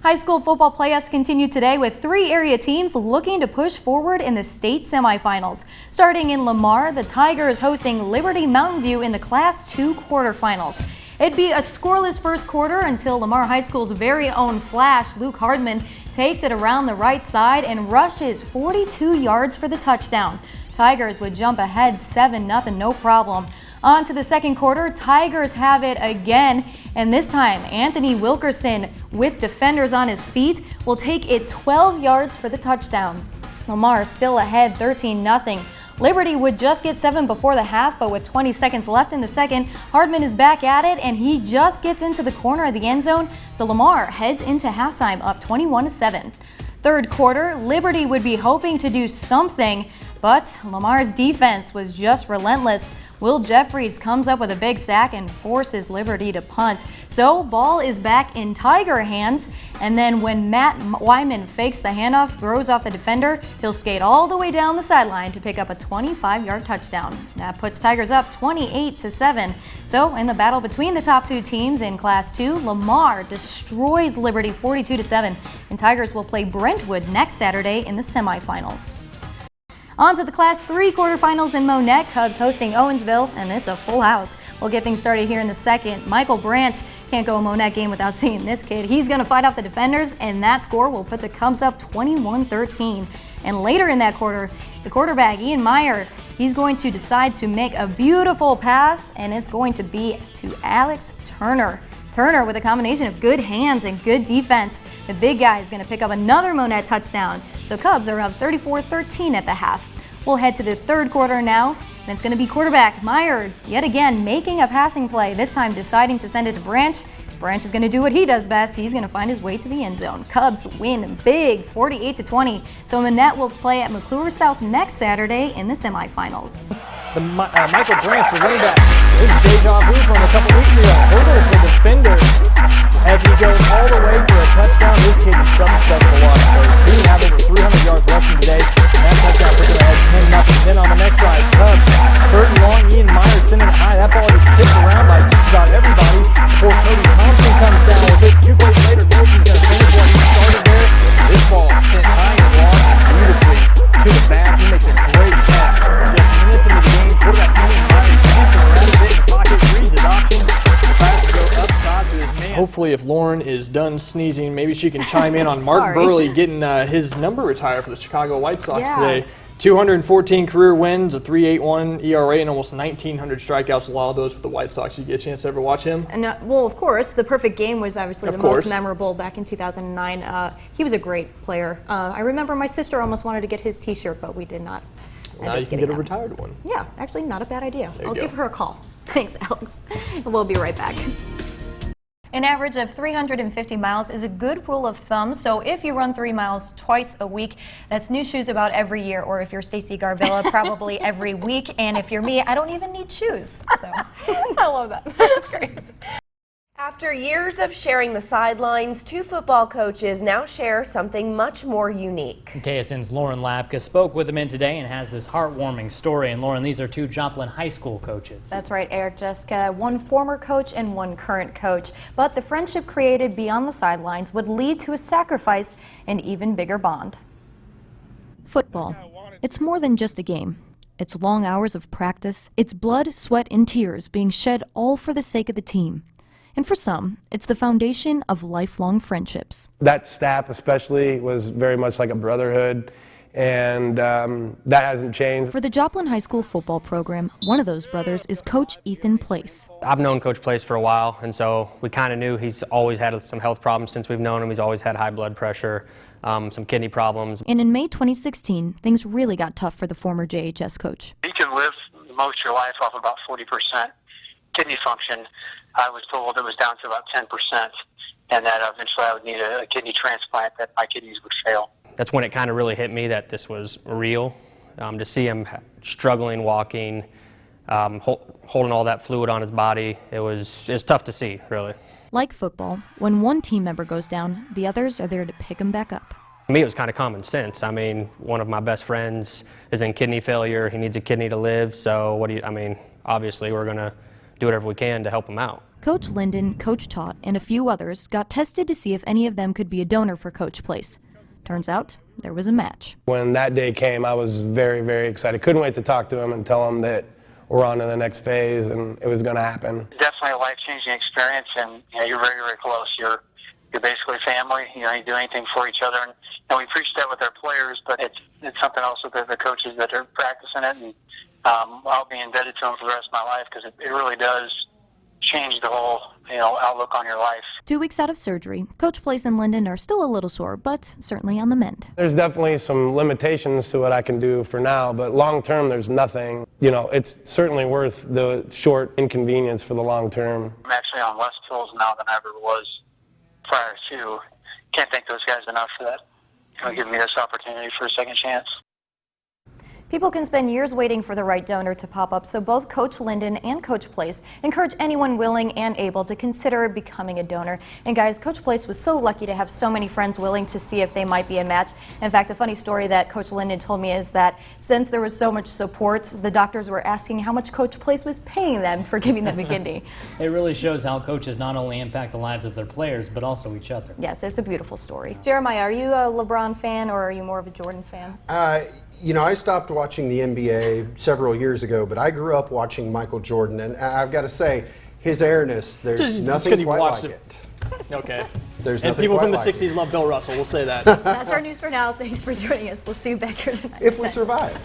High school football playoffs continue today with 3 area teams looking to push forward in the state semifinals. Starting in Lamar, the Tigers hosting Liberty Mountain View in the Class 2 quarterfinals. It'd be a scoreless first quarter until Lamar High School's very own Flash, Luke Hardman, takes it around the right side and rushes 42 yards for the touchdown. Tigers would jump ahead 7-0, no problem. On to the second quarter, Tigers have it again, and this time Anthony Wilkerson, with defenders on his feet, will take it 12 yards for the touchdown. Lamar still ahead 13-0. Liberty would just get 7 before the half, but with 20 seconds left in the second, Hardman is back at it, and he just gets into the corner of the end zone, so Lamar heads into halftime up 21-7. Third quarter, Liberty would be hoping to do something, but Lamar's defense was just relentless. Will Jeffries comes up with a big sack and forces Liberty to punt. So ball is back in Tiger hands, and then when Matt Wyman fakes the handoff, throws off the defender, he'll skate all the way down the sideline to pick up a 25-yard touchdown. That puts Tigers up 28-7. So in the battle between the top 2 teams in Class 2, Lamar destroys Liberty 42-7, and Tigers will play Brentwood next Saturday in the semifinals. On to the Class 3 quarterfinals in Monette. Cubs hosting Owensville, and it's a full house. We'll get things started here in the second. Michael Branch can't go a Monette game without seeing this kid. He's going to fight off the defenders, and that score will put the Cubs up 21-13. And later in that quarter, the quarterback, Ian Meyer, he's going to decide to make a beautiful pass, and it's going to be to Alex Turner. Turner, with a combination of good hands and good defense, the big guy is going to pick up another Monette touchdown. So Cubs are up 34-13 at the half. We'll head to the third quarter now, and it's going to be quarterback Meyer yet again making a passing play, this time deciding to send it to Branch. Branch is going to do what he does best. He's going to find his way to the end zone. Cubs win big, 48-20. So Monette will play at McClure South next Saturday in the semifinals. Michael Branch, the running back, is deja vu from a couple weeks ago. Hurdles the defender as he goes all the way for a touchdown. This kid is something special to watch. He had over 300 yards rushing today. And that touchdown puts him ahead 10-0. Then on the next drive, Cubs, third and long, Ian Meyer sending it high. That ball gets tipped around by just about everybody before Cody Thompson comes down with it. 2 plays later, Dolce's going to finish what he started there. This ball sent high and long beautifully to the back. He makes a great catch. Just minutes into the game, quarterback Ian Meyer dancing around a bit in the pocket, reads his option. The pass to go upside to his man. Hopefully, if Lauren is done sneezing, maybe she can chime in on Mark Burley getting his number retired for the Chicago White Sox today. 214 career wins, a 3.81 ERA, and almost 1,900 strikeouts. A lot of those with the White Sox. Did you get a chance to ever watch him? And, well, of course. The perfect game was obviously most memorable back in 2009. He was a great player. I remember my sister almost wanted to get his T-shirt, but we did not. Now you can get a retired one. Yeah, actually not a bad idea. I'll go. give her a call. Thanks, Alex. We'll be right back. An average of 350 miles is a good rule of thumb, so if you run 3 miles twice a week, that's new shoes about every year, or if you're Stacey Garvilla, probably every week, and if you're me, I don't even need shoes. So I love that. That's great. After years of sharing the sidelines, 2 football coaches now share something much more unique. KSN's Lauren Lapka spoke with the men today and has this heartwarming story. And Lauren, these are 2 Joplin High School coaches. That's right, Eric, Jessica. 1 former coach and 1 current coach. But the friendship created beyond the sidelines would lead to a sacrifice and even bigger bond. Football. It's more than just a game. It's long hours of practice. It's blood, sweat, and tears being shed all for the sake of the team. And for some, it's the foundation of lifelong friendships. That staff especially was very much like a brotherhood, and that hasn't changed. For the Joplin High School football program, one of those brothers is Coach Ethan Place. I've known Coach Place for a while, and so we kind of knew he's always had some health problems since we've known him. He's always had high blood pressure, some kidney problems. And in May 2016, things really got tough for the former JHS coach. You can live most of your life off about 40% kidney function. I was told it was down to about 10%, and that eventually I would need a kidney transplant, that my kidneys would fail. That's when it kind of really hit me that this was real. To see him struggling, walking, holding all that fluid on his body, it was tough to see, really. Like football, when one team member goes down, the others are there to pick him back up. To me, it was kind of common sense. I mean, one of my best friends is in kidney failure. He needs a kidney to live, so obviously we're going to do whatever we can to help them out. Coach Linden, Coach Todd, and a few others got tested to see if any of them could be a donor for Coach Place. Turns out there was a match. When that day came, I was very, very excited. Couldn't wait to talk to him and tell him that we're on to the next phase and it was going to happen. Definitely a life-changing experience, and you're very, very close. You're basically family. You do anything for each other, and we preach that with our players, but it's something else with the coaches that are practicing it, and I'll be indebted to them for the rest of my life because it really does change the whole outlook on your life. 2 weeks out of surgery, Coach Place and Linden are still a little sore, but certainly on the mend. There's definitely some limitations to what I can do for now, but long term there's nothing. It's certainly worth the short inconvenience for the long term. I'm actually on less pills now than I ever was prior to. Can't thank those guys enough for that. Giving me this opportunity for a second chance. People can spend years waiting for the right donor to pop up, so both Coach Linden and Coach Place encourage anyone willing and able to consider becoming a donor. And guys, Coach Place was so lucky to have so many friends willing to see if they might be a match. In fact, a funny story that Coach Linden told me is that since there was so much support, the doctors were asking how much Coach Place was paying them for giving them a kidney. It really shows how coaches not only impact the lives of their players, but also each other. Yes, it's a beautiful story. Jeremiah, are you a LeBron fan or are you more of a Jordan fan? I stopped watching the NBA several years ago, but I grew up watching Michael Jordan, and I've got to say, his airness, there's nothing quite like it. Okay. There's And nothing people quite from the like 60s love Bill Russell, we'll say that. That's our news for now. Thanks for joining us. We'll see you back here tonight. If we survive.